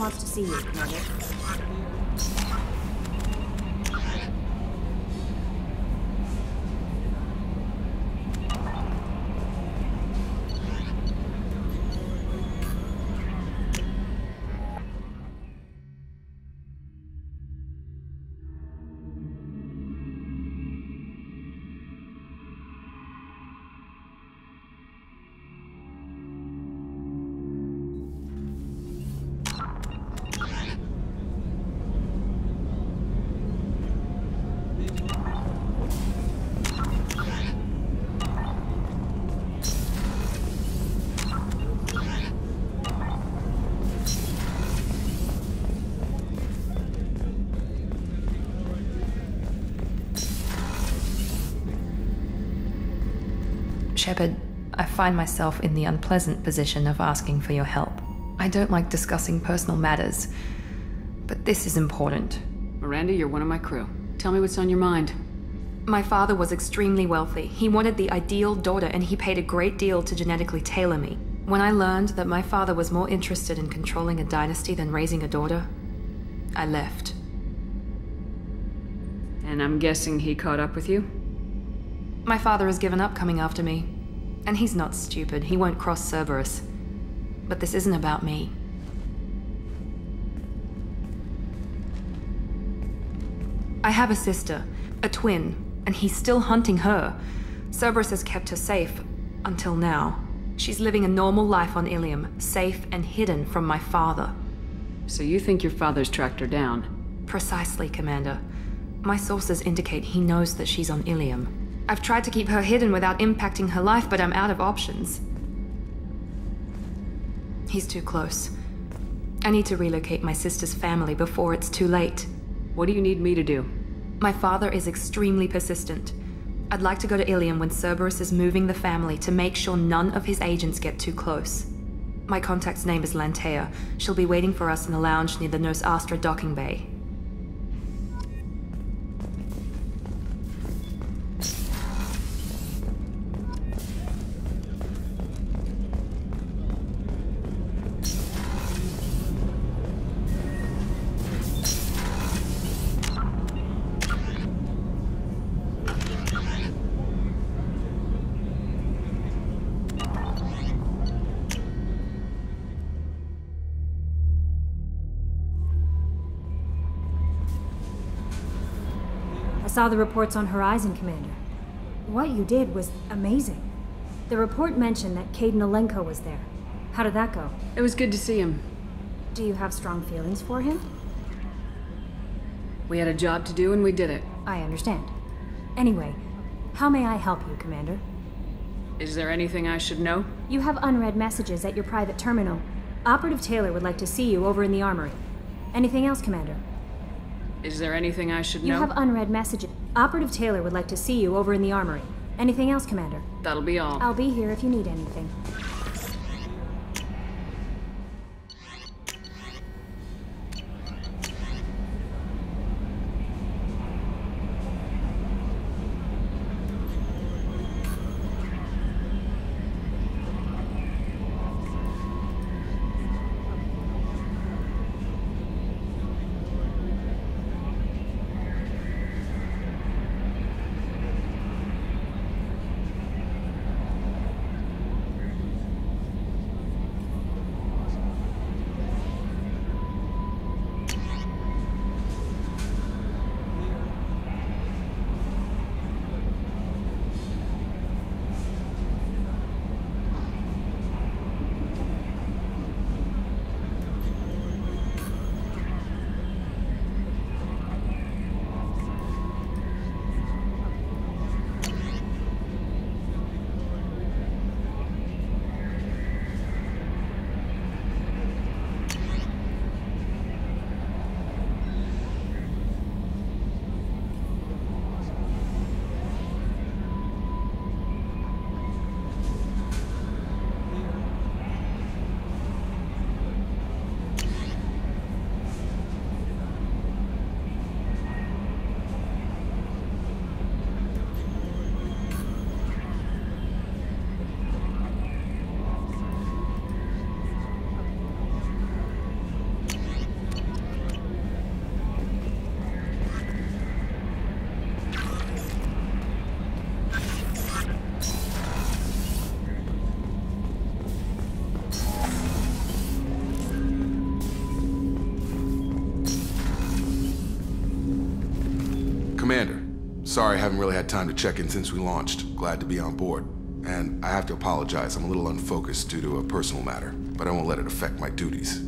wants to see you, Commander. Shepard, I find myself in the unpleasant position of asking for your help. I don't like discussing personal matters, but this is important. Miranda, you're one of my crew. Tell me what's on your mind. My father was extremely wealthy. He wanted the ideal daughter, and he paid a great deal to genetically tailor me. When I learned that my father was more interested in controlling a dynasty than raising a daughter, I left. And I'm guessing he caught up with you? My father has given up coming after me. And he's not stupid. He won't cross Cerberus. But this isn't about me. I have a sister, a twin, and he's still hunting her. Cerberus has kept her safe, until now. She's living a normal life on Ilium, safe and hidden from my father. So you think your father's tracked her down? Precisely, Commander. My sources indicate he knows that she's on Ilium. I've tried to keep her hidden without impacting her life, but I'm out of options. He's too close. I need to relocate my sister's family before it's too late. What do you need me to do? My father is extremely persistent. I'd like to go to Ilium when Cerberus is moving the family to make sure none of his agents get too close. My contact's name is Lantea. She'll be waiting for us in the lounge near the Nos Astra docking bay. I saw the reports on Horizon, Commander. What you did was amazing. The report mentioned that Kaidan Alenko was there. How did that go? It was good to see him. Do you have strong feelings for him? We had a job to do and we did it. I understand. Anyway, how may I help you, Commander? Is there anything I should know? You have unread messages at your private terminal. Operative Taylor would like to see you over in the armory. Anything else, Commander? Is there anything I should know? You have unread messages. Operative Taylor would like to see you over in the armory. Anything else, Commander? That'll be all. I'll be here if you need anything. Commander, sorry I haven't really had time to check in since we launched. Glad to be on board. And I have to apologize, I'm a little unfocused due to a personal matter, but I won't let it affect my duties.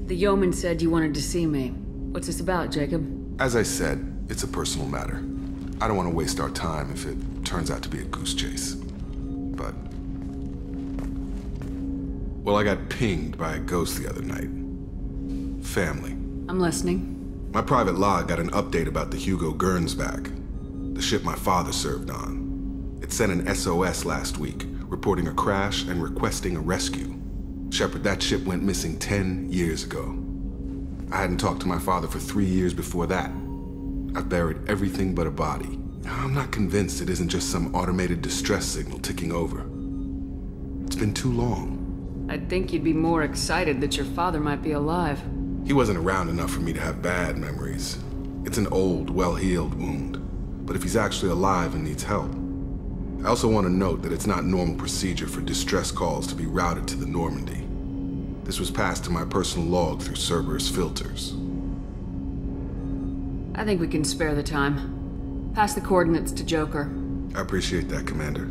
The yeoman said you wanted to see me. What's this about, Jacob? As I said, it's a personal matter. I don't want to waste our time if it turns out to be a goose chase. But... well, I got pinged by a ghost the other night. Family. I'm listening. My private log got an update about the Hugo Gernsback, the ship my father served on. It sent an SOS last week, reporting a crash and requesting a rescue. Shepard, that ship went missing 10 years ago. I hadn't talked to my father for 3 years before that. I've buried everything but a body. I'm not convinced it isn't just some automated distress signal ticking over. It's been too long. I'd think you'd be more excited that your father might be alive. He wasn't around enough for me to have bad memories. It's an old, well-healed wound. But if he's actually alive and needs help... I also want to note that it's not normal procedure for distress calls to be routed to the Normandy. This was passed to my personal log through Cerberus filters. I think we can spare the time. Pass the coordinates to Joker. I appreciate that, Commander.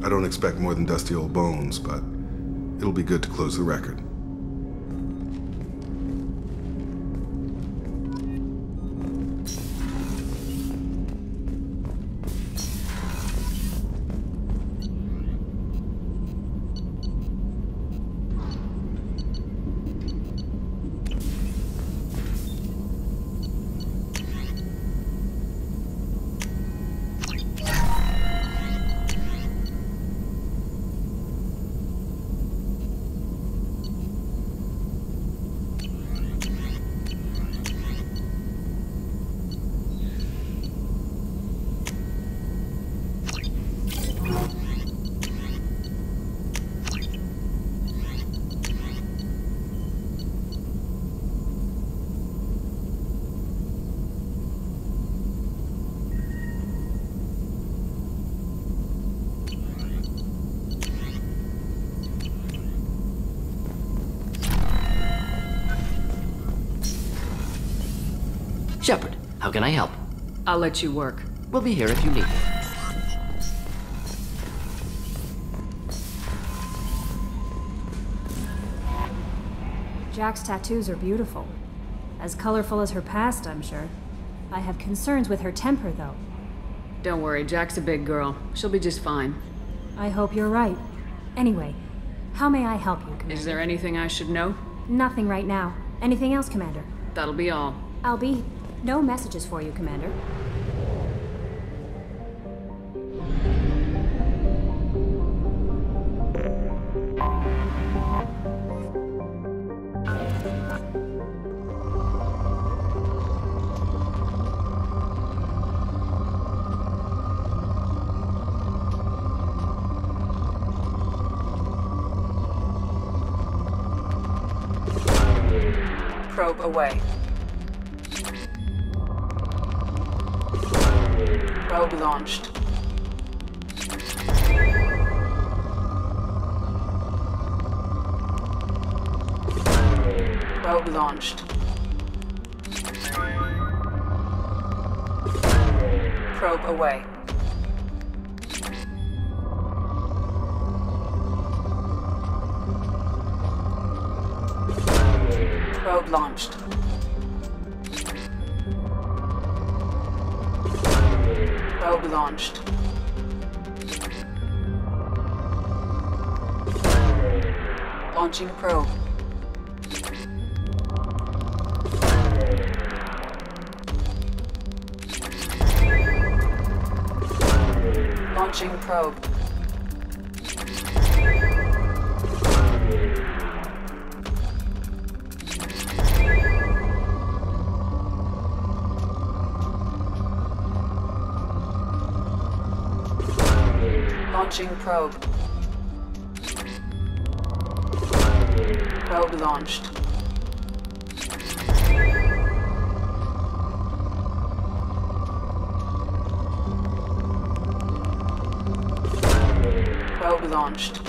I don't expect more than dusty old bones, but it'll be good to close the record. Shepard, how can I help? I'll let you work. We'll be here if you need me. Jack's tattoos are beautiful. As colorful as her past, I'm sure. I have concerns with her temper, though. Don't worry, Jack's a big girl. She'll be just fine. I hope you're right. Anyway, how may I help you, Commander? Is there anything I should know? Nothing right now. Anything else, Commander? That'll be all. I'll be... no messages for you, Commander. Probe away. Probe launched. Probe launched. Probe away. Probe launched. Probe launched. Launching probe. Launching probe. Launching probe. Probe launched. Probe launched.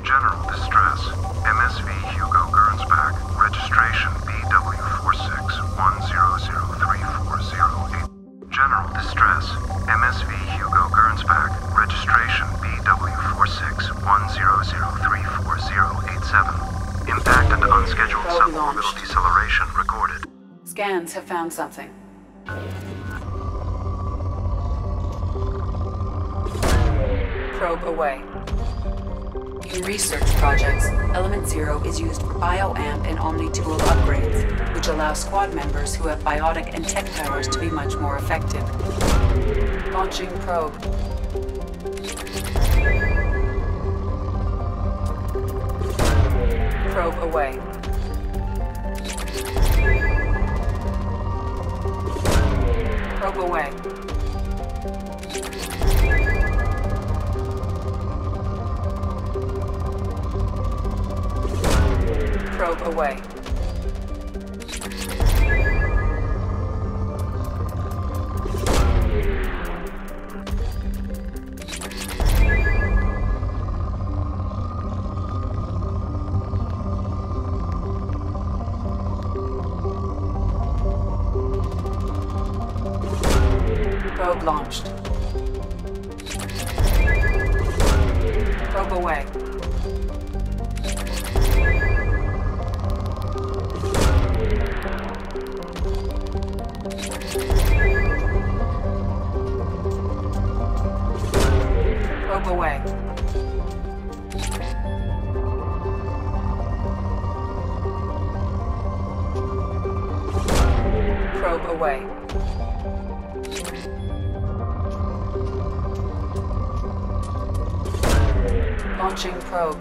General distress. MSV Hugo Gernsback. Registration BW46100340. General distress. MSV Hugo Gernsback. Registration BW4610034087. Impact and unscheduled suborbital deceleration recorded. Scans have found something. Probe away. In research projects, Element Zero is used for bioamp and omni-tool upgrades, which allow squad members who have biotic and tech powers to be much more effective. Launching probe. Probe away. Probe away. Probe away. Probe launched. Probe away. Probe away. Probe away. Launching probe.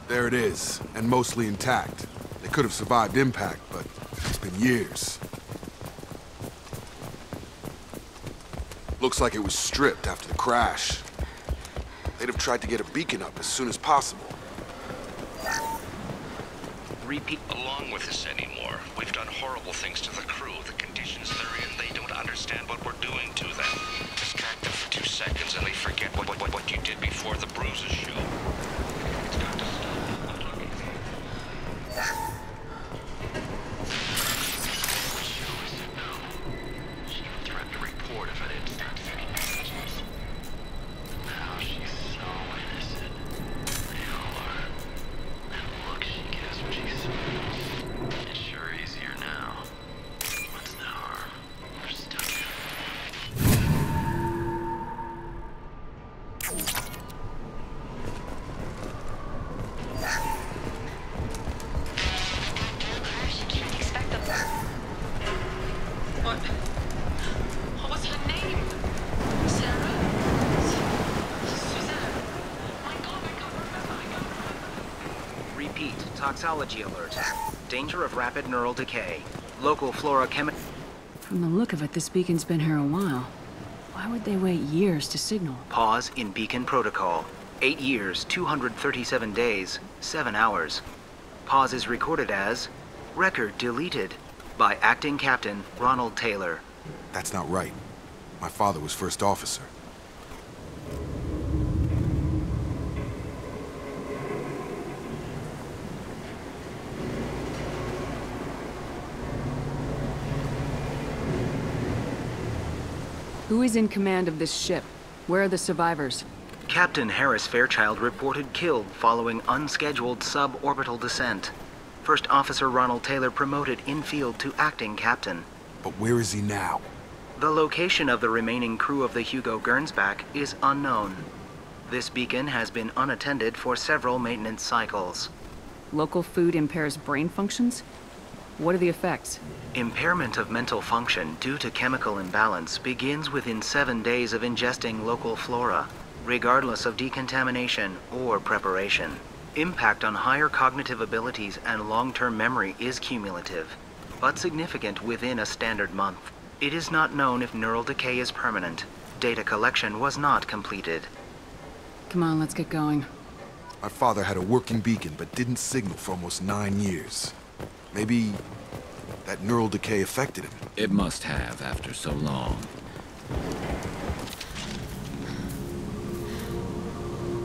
There it is, and mostly intact. They could have survived impact, but it's been years. Looks like it was stripped after the crash. They'd have tried to get a beacon up as soon as possible. Repeat. Along with this anymore. We've done horrible things to the crew. The conditions they're in, they don't understand what we're doing to them. Distract them for 2 seconds and they forget what you did before the bruises show. It's got to stop. She even threatened to report if I didn't start sending messages. Now she's so innocent. They all are. That look she gives when she smiles. It's sure easier now. What's the harm? We're stuck in What was her name? Sarah? Suzanne? My God, I can't remember. Repeat, toxology alert. Danger of rapid neural decay. Local flora chemical. From the look of it, this beacon's been here a while. Why would they wait years to signal? Pause in beacon protocol. 8 years, 237 days, 7 hours. Pause is recorded as record deleted by Acting Captain Ronald Taylor. That's not right. My father was first officer. Who is in command of this ship? Where are the survivors? Captain Harris Fairchild reported killed following unscheduled suborbital descent. First Officer Ronald Taylor promoted in-field to acting captain. But where is he now? The location of the remaining crew of the Hugo Gernsback is unknown. This beacon has been unattended for several maintenance cycles. Local food impairs brain functions? What are the effects? Impairment of mental function due to chemical imbalance begins within 7 days of ingesting local flora, regardless of decontamination or preparation. Impact on higher cognitive abilities and long-term memory is cumulative, but significant within a standard month. It is not known if neural decay is permanent. Data collection was not completed. Come on, let's get going. My father had a working beacon, but didn't signal for almost 9 years. Maybe that neural decay affected him. It must have after so long.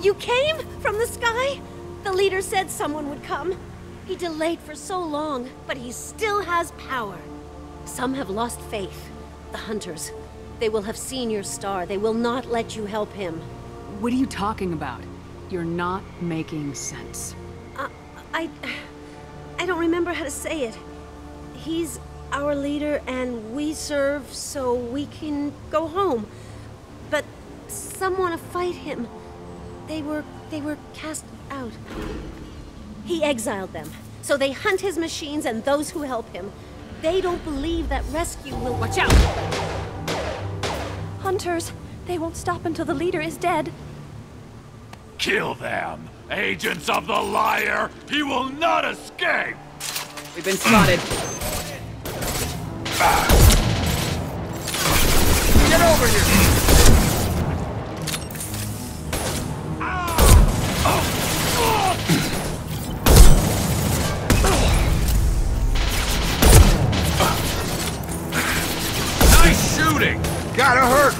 You came from the sky? The leader said someone would come. He delayed for so long, but he still has power. Some have lost faith. The hunters. They will have seen your star. They will not let you help him. What are you talking about? You're not making sense. I don't remember how to say it. He's our leader and we serve so we can go home. But some want to fight him. They were cast out. He exiled them, so they hunt his machines and those who help him. They don't believe that rescue will— Watch out! Hunters, they won't stop until the leader is dead. Kill them! Agents of the liar! He will not escape! We've been spotted. Get over here! Nice shooting! Gotta hurt!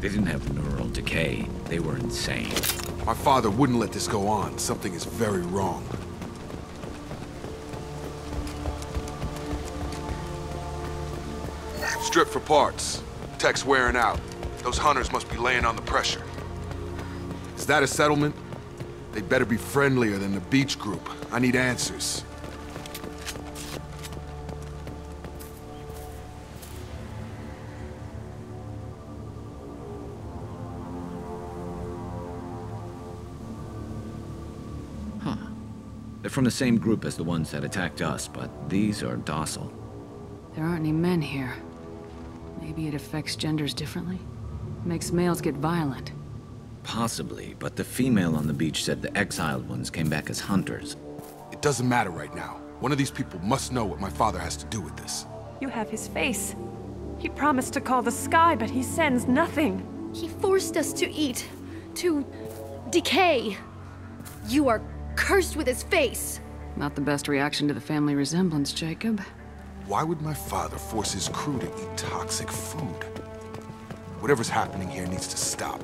They didn't have neural decay. They were insane. My father wouldn't let this go on. Something is very wrong. Strip for parts. Tech's wearing out. Those hunters must be laying on the pressure. Is that a settlement? They'd better be friendlier than the beach group. I need answers. They're from the same group as the ones that attacked us, but these are docile. There aren't any men here. Maybe it affects genders differently? Makes males get violent. Possibly, but the female on the beach said the exiled ones came back as hunters. It doesn't matter right now. One of these people must know what my father has to do with this. You have his face. He promised to call the sky, but he sends nothing. He forced us to eat, to decay. You are cursed with his face. Not the best reaction to the family resemblance, Jacob. Why would my father force his crew to eat toxic food? Whatever's happening here needs to stop.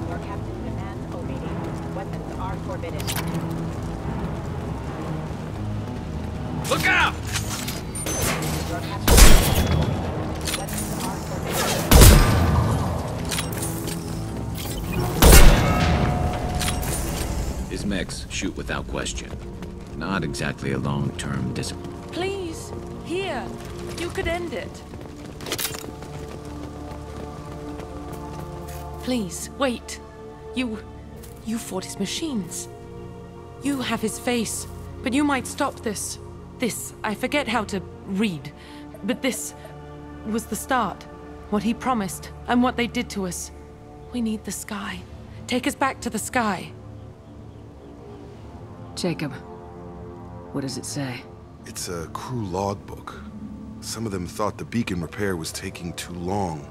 Your captain demands obedience. Weapons are forbidden. Look out! Your captain demands weapons are forbidden. His mechs shoot without question. Not exactly a long-term discipline. Please, here. You could end it. Please, wait. You fought his machines. You have his face, but you might stop this. This, I forget how to read, but this was the start. What he promised, and what they did to us. We need the sky. Take us back to the sky. Jacob, what does it say? It's a crew logbook. Some of them thought the beacon repair was taking too long.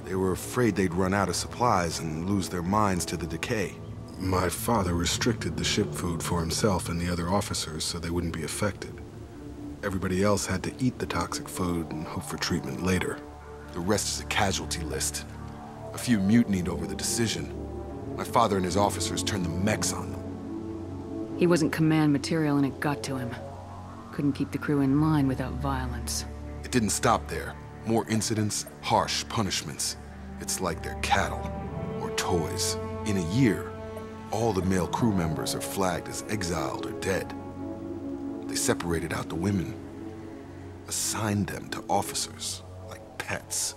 They were afraid they'd run out of supplies and lose their minds to the decay. My father restricted the ship food for himself and the other officers so they wouldn't be affected. Everybody else had to eat the toxic food and hope for treatment later. The rest is a casualty list. A few mutinied over the decision. My father and his officers turned the mechs on them. He wasn't command material and it got to him. Couldn't keep the crew in line without violence. It didn't stop there. More incidents, harsh punishments. It's like they're cattle, or toys. In a year, all the male crew members are flagged as exiled or dead. They separated out the women, assigned them to officers, like pets.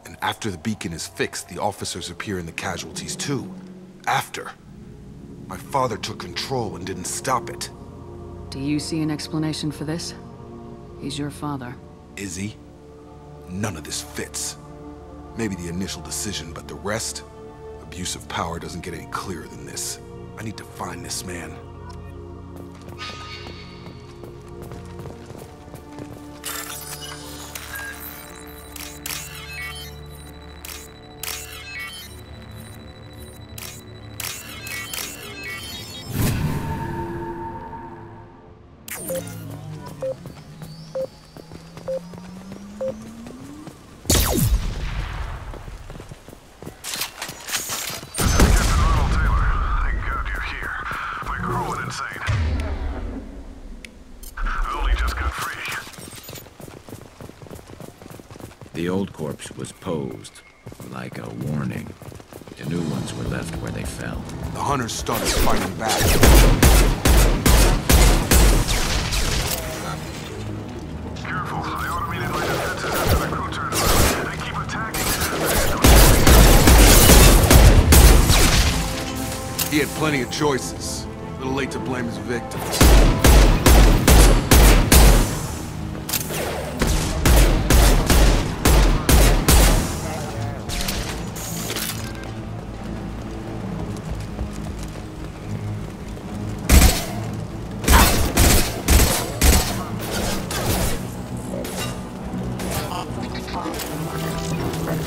And after the beacon is fixed, the officers appear in the casualties too. After. My father took control and didn't stop it. Do you see an explanation for this? He's your father. Is he? None of this fits. Maybe the initial decision, but the rest? Abuse of power doesn't get any clearer than this. I need to find this man. The old corpse was posed, like a warning. The new ones were left where they fell. The hunters started fighting back. Careful, I automated my defenses after the crew turned on. They keep attacking. He had plenty of choices. A little late to blame his victims.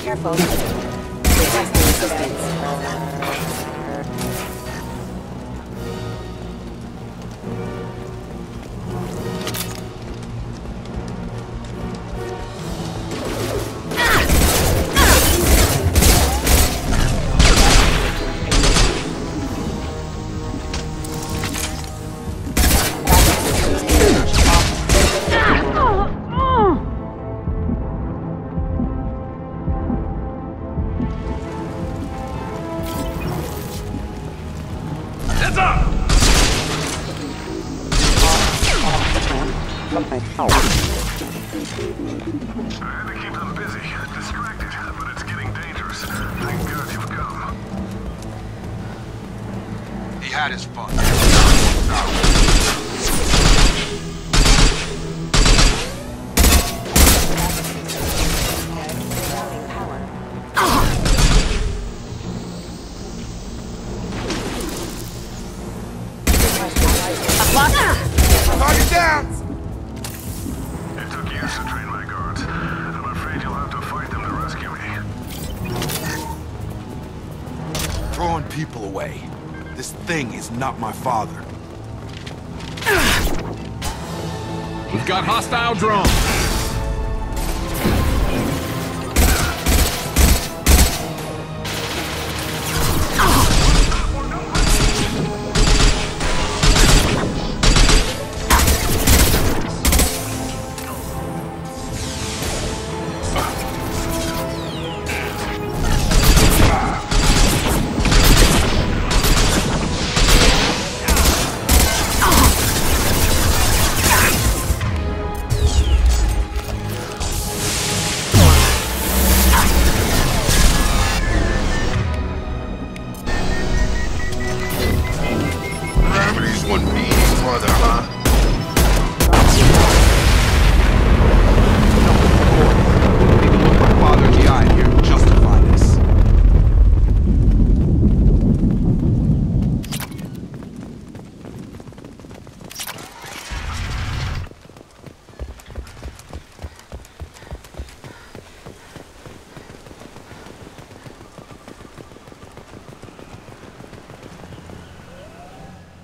Careful. Requesting assistance. I had to keep them busy, distracted, but it's getting dangerous. Thank God you've come. He had his fun. Target down! It took years to train my guards. I'm afraid you'll have to fight them to rescue me. Throwing people away. This thing is not my father. We've got hostile drones!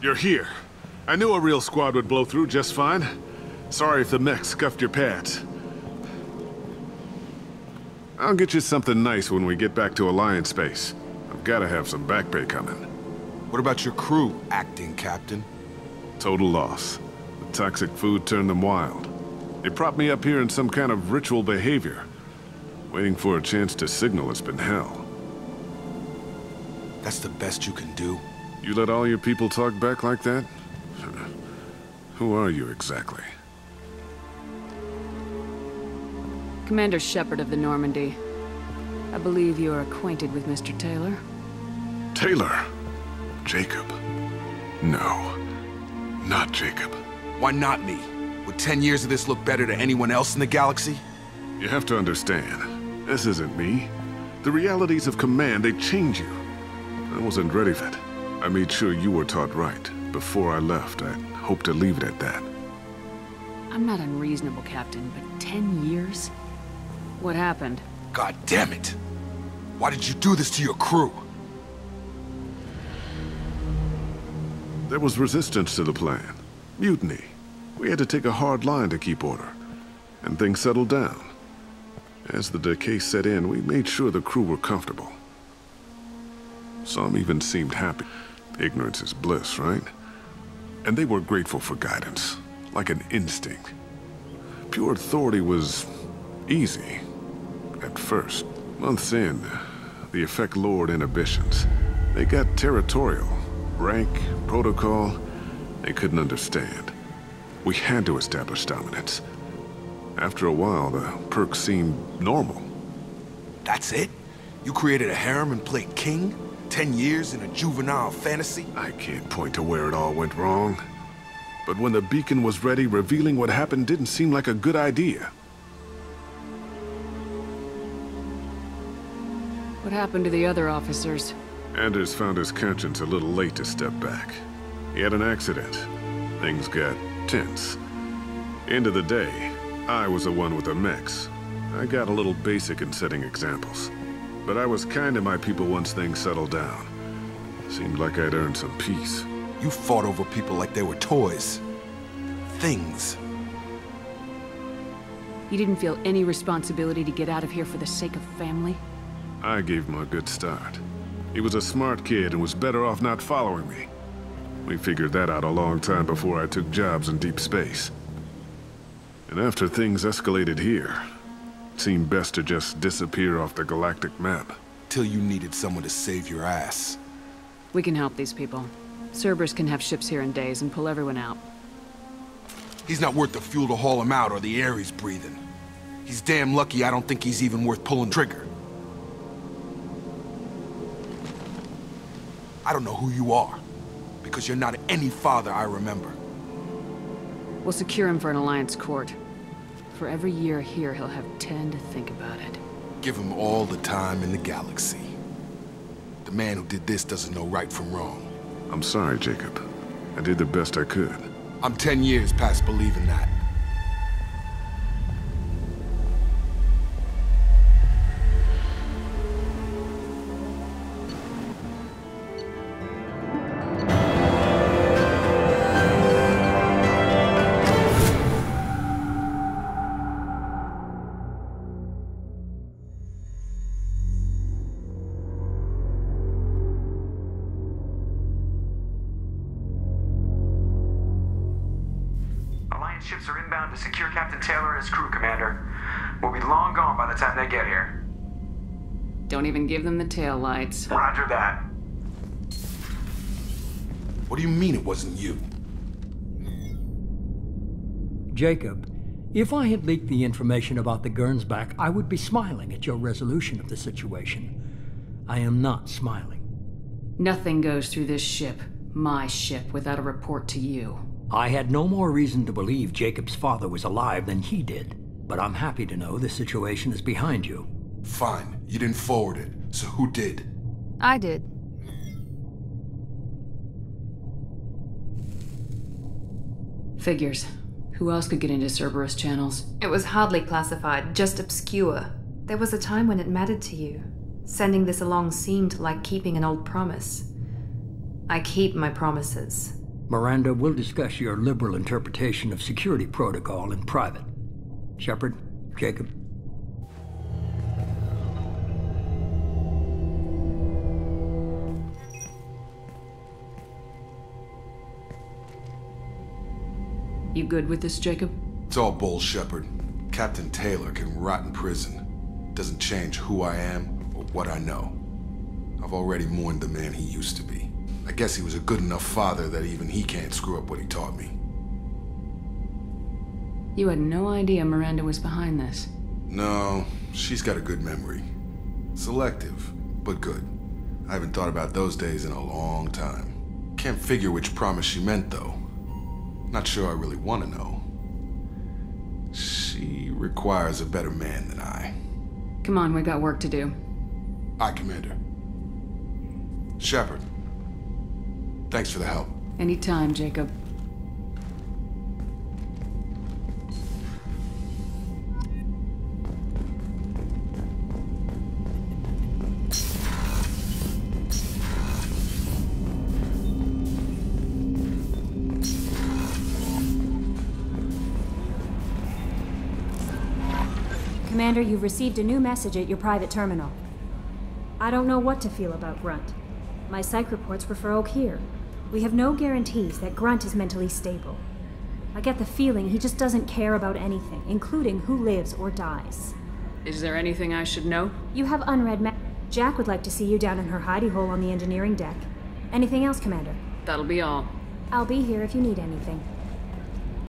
You're here. I knew a real squad would blow through just fine. Sorry if the mech scuffed your pants. I'll get you something nice when we get back to Alliance space. I've gotta have some back pay coming. What about your crew, acting captain? Total loss. The toxic food turned them wild. They propped me up here in some kind of ritual behavior. Waiting for a chance to signal has been hell. That's the best you can do? You let all your people talk back like that? Who are you exactly? Commander Shepard of the Normandy. I believe you are acquainted with Mr. Taylor. Taylor? Jacob? No. Not Jacob. Why not me? Would 10 years of this look better to anyone else in the galaxy? You have to understand, this isn't me. The realities of command, they change you. I wasn't ready for it. I made sure you were taught right. Before I left, I hoped to leave it at that. I'm not unreasonable, Captain, but 10 years? What happened? God damn it! Why did you do this to your crew? There was resistance to the plan. Mutiny. We had to take a hard line to keep order. And things settled down. As the decay set in, we made sure the crew were comfortable. Some even seemed happy. Ignorance is bliss, right? And they were grateful for guidance, like an instinct. Pure authority was easy, at first. Months in, the effect lowered inhibitions. They got territorial. Rank, protocol, they couldn't understand. We had to establish dominance. After a while, the perks seemed normal. That's it? You created a harem and played king? 10 years in a juvenile fantasy? I can't point to where it all went wrong. But when the beacon was ready, revealing what happened didn't seem like a good idea. What happened to the other officers? Anders found his conscience a little late to step back. He had an accident. Things got tense. End of the day, I was the one with the mechs. I got a little basic in setting examples. But I was kind to my people once things settled down. Seemed like I'd earned some peace. You fought over people like they were toys. Things. You didn't feel any responsibility to get out of here for the sake of family? I gave him a good start. He was a smart kid and was better off not following me. We figured that out a long time before I took jobs in deep space. And after things escalated here, it seemed best to just disappear off the galactic map. Till you needed someone to save your ass. We can help these people. Cerberus can have ships here in days and pull everyone out. He's not worth the fuel to haul him out or the air he's breathing. He's damn lucky I don't think he's even worth pulling trigger. I don't know who you are, because you're not any father I remember. We'll secure him for an Alliance court. For every year here, he'll have 10 to think about it. Give him all the time in the galaxy. The man who did this doesn't know right from wrong. I'm sorry, Jacob. I did the best I could. I'm 10 years past believing that. Ships are inbound to secure Captain Taylor and his crew, Commander. We'll be long gone by the time they get here. Don't even give them the tail lights. Roger that. What do you mean it wasn't you? Jacob, if I had leaked the information about the Gernsback, I would be smiling at your resolution of the situation. I am not smiling. Nothing goes through this ship, my ship, without a report to you. I had no more reason to believe Jacob's father was alive than he did, but I'm happy to know the situation is behind you. Fine. You didn't forward it, so who did? I did. Figures. Who else could get into Cerberus channels? It was hardly classified, just obscure. There was a time when it mattered to you. Sending this along seemed like keeping an old promise. I keep my promises. Miranda, we'll discuss your liberal interpretation of security protocol in private. Shepard, Jacob. You good with this, Jacob? It's all bull, Shepard. Captain Taylor can rot in prison. Doesn't change who I am or what I know. I've already mourned the man he used to be. I guess he was a good enough father that even he can't screw up what he taught me. You had no idea Miranda was behind this. No, she's got a good memory. Selective, but good. I haven't thought about those days in a long time. Can't figure which promise she meant, though. Not sure I really want to know. She requires a better man than I. Come on, we got work to do. Aye, Commander. Shepard. Thanks for the help. Anytime, Jacob. Commander, you've received a new message at your private terminal. I don't know what to feel about Grunt. My psych reports refer Oak here. We have no guarantees that Grunt is mentally stable. I get the feeling he just doesn't care about anything, including who lives or dies. Is there anything I should know? You have unread Jack would like to see you down in her hidey hole on the engineering deck. Anything else, Commander? That'll be all. I'll be here if you need anything.